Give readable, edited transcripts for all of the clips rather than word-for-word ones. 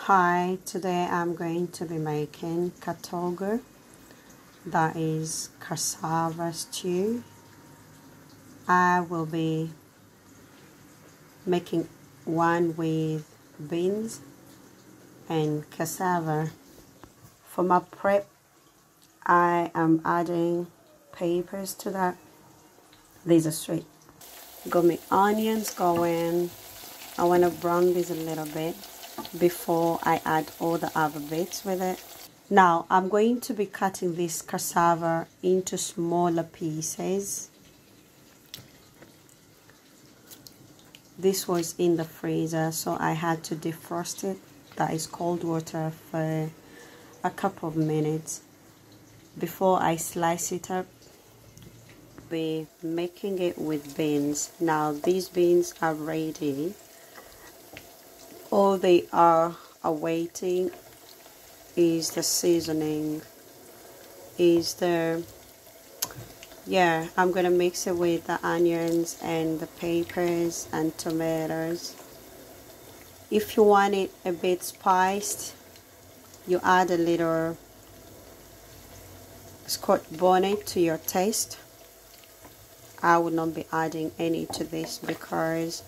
Hi, today I'm going to be making katogo, that is cassava stew. I will be making one with beans and cassava. For my prep, I am adding peppers to that. These are sweet. Got my onions going. I want to brown this a little bit before I add all the other bits with it. Now I'm going to be cutting this cassava into smaller pieces. This was in the freezer, so I had to defrost it. That is cold water for a couple of minutes before I slice it up. Be making it with beans. Now these beans are ready. All they are awaiting is the seasoning. I'm gonna mix it with the onions and the peppers and tomatoes. If you want it a bit spiced, you add a little Scotch bonnet to your taste. I will not be adding any to this because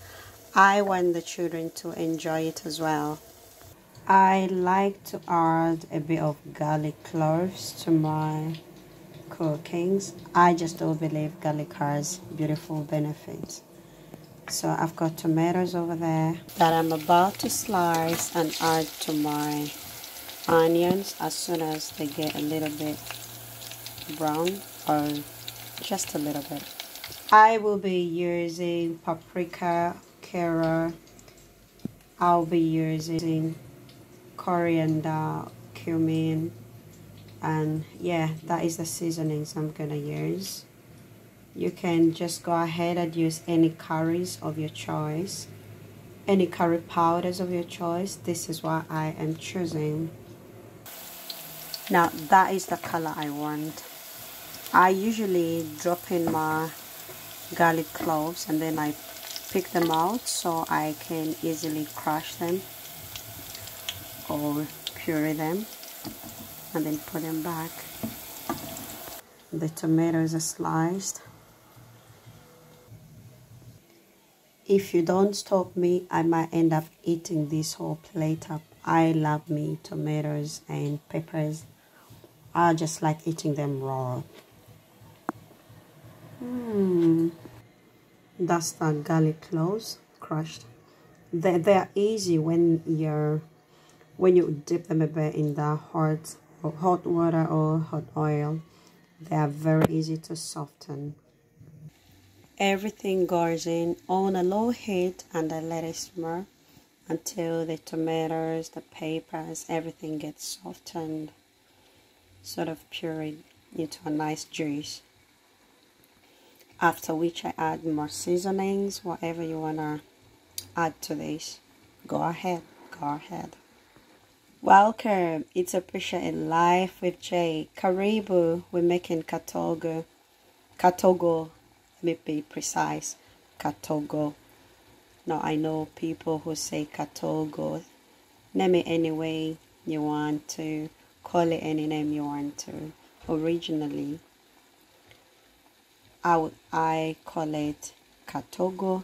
I want the children to enjoy it as well. I like to add a bit of garlic cloves to my cookings. I just don't believe garlic has beautiful benefits. So I've got tomatoes over there that I'm about to slice and add to my onions as soon as they get a little bit brown, or just a little bit. I will be using paprika, carrot. I'll be using coriander, cumin, and yeah, that is the seasonings I'm gonna use. You can just go ahead and use any curries of your choice, any curry powders of your choice. This is what I am choosing. Now that is the color I want. I usually drop in my garlic cloves and then I pick them out so I can easily crush them or puree them and then put them back. The tomatoes are sliced. If you don't stop me, I might end up eating this whole plate up. I love me tomatoes and peppers. I just like eating them raw. That's the garlic cloves crushed. They're easy when you dip them a bit in the hot water or hot oil. They are very easy to soften. Everything goes in on a low heat and I let it simmer until the tomatoes, the peppers, everything gets softened, sort of pureed into a nice juice. After which I add more seasonings, whatever you want to add to this. Go ahead. Welcome, it's Appreciate Life with Jay. Karibu, we're making katogo. Katogo, let me be precise. Katogo. Now I know people who say katogo. Name it any way you want to. Call it any name you want to. Originally, I call it katogo.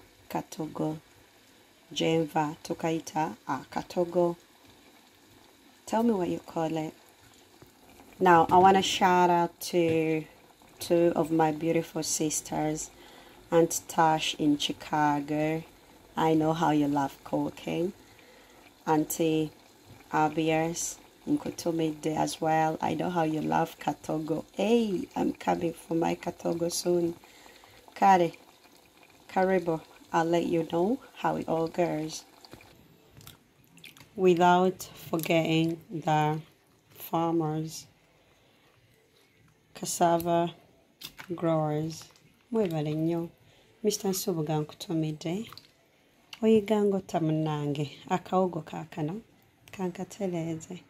Jenva tukaita katogo. Tell me what you call it. Now I want to shout out to two of my beautiful sisters, Aunt Tash in Chicago. I know how you love cooking. Auntie Abiers in Kutumide as well. I know how you love katogo. Hey, I'm coming for my katogo soon. Karibu. I'll let you know how it all goes. Without forgetting the farmers, cassava growers. Mwebale nnyo. Mr. Nsubuga Nkutumide. Oyigango tamunange. Akawogo kakano. Kankateleze.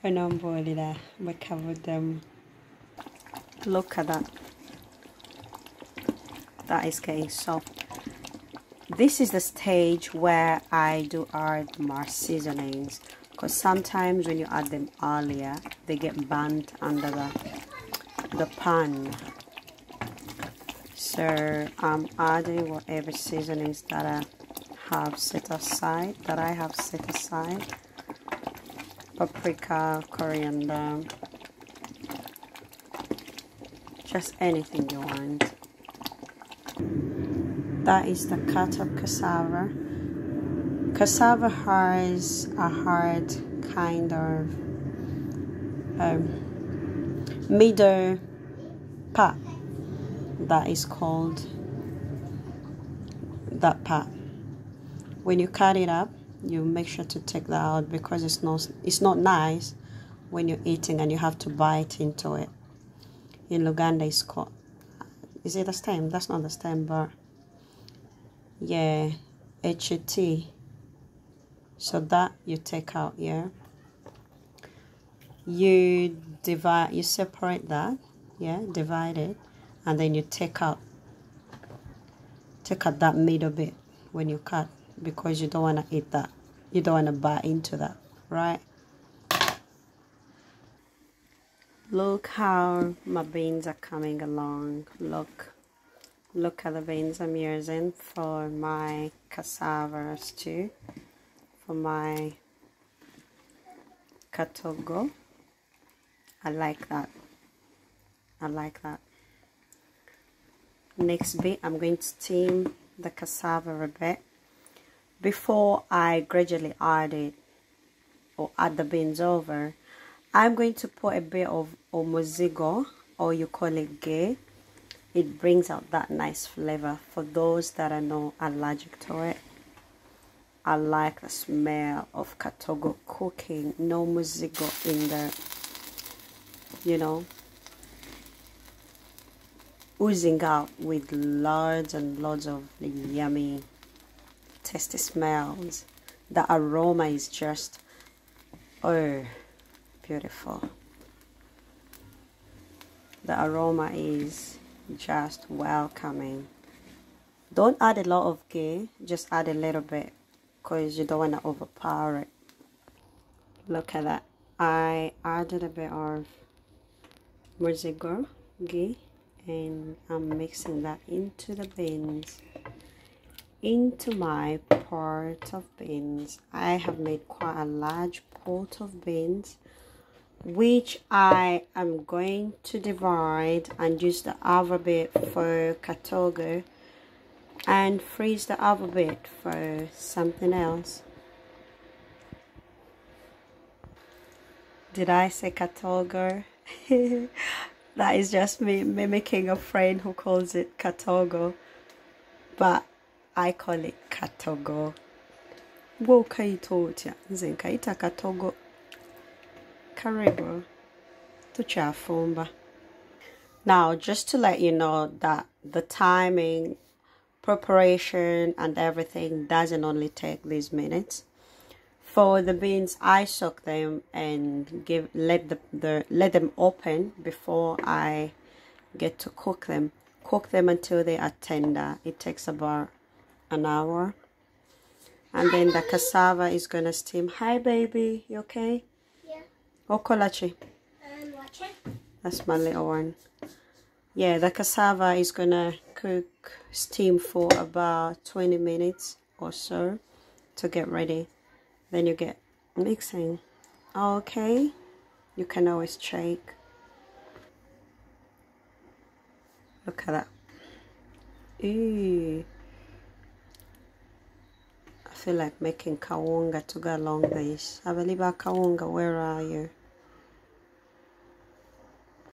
Onombolira bwekavuddemu. Look at that. That is getting soft. This is the stage where I do add more seasonings, because sometimes when you add them earlier, they get burnt under the pan. So I'm adding whatever seasonings that I have set aside, paprika, coriander, just anything you want. That is the cut of cassava. Cassava has a hard kind of middle part that is called that part. When you cut it up, you make sure to take that out, because it's not nice when you're eating and you have to bite into it. In Luganda, it's called, is it the stem? That's not the stem, but yeah, HT. So that you take out, yeah. You separate that, yeah, divide it, and then you take out that middle bit when you cut, because you don't want to eat that. You don't want to bite into that, right? Look how my beans are coming along. Look at the beans I'm using for my cassava stew, for my katogo. I like that. Next bit, I'm going to steam the cassava a bit before I gradually add it, or add the beans over. I'm going to put a bit of omozigo, or you call it ghee. It brings out that nice flavor for those that are not allergic to it. I like the smell of katogo cooking, no mozigo in there, you know, oozing out with loads and loads of yummy, tasty smells. The aroma is just, oh, beautiful. The aroma is just welcoming. Don't add a lot of ghee, just add a little bit, because you don't want to overpower it. Look at that. I added a bit of mozigo ghee, and I'm mixing that into the beans, into my pot of beans. I have made quite a large pot of beans, which I am going to divide and use the other bit for katogo and freeze the other bit for something else. Did I say katogo? That is just me mimicking a friend who calls it katogo, but I call it katogo. Wo kaitotia nze nkaita katogo. Karibu tuchafumba. Now, just to let you know that the timing, preparation and everything doesn't only take these minutes. For the beans, I soak them and let them open before I get to cook them. Cook them until they are tender. It takes about an hour. And then the cassava is gonna steam. Hi baby, you okay? Yeah. Okolachi. I'm watching. That's my little one. Yeah, the cassava is gonna steam for about 20 minutes or so to get ready. Then you get mixing. Okay, you can always shake. Look at that. Ooh. I feel like making kawunga to go along this. Abeliba kawunga, where are you?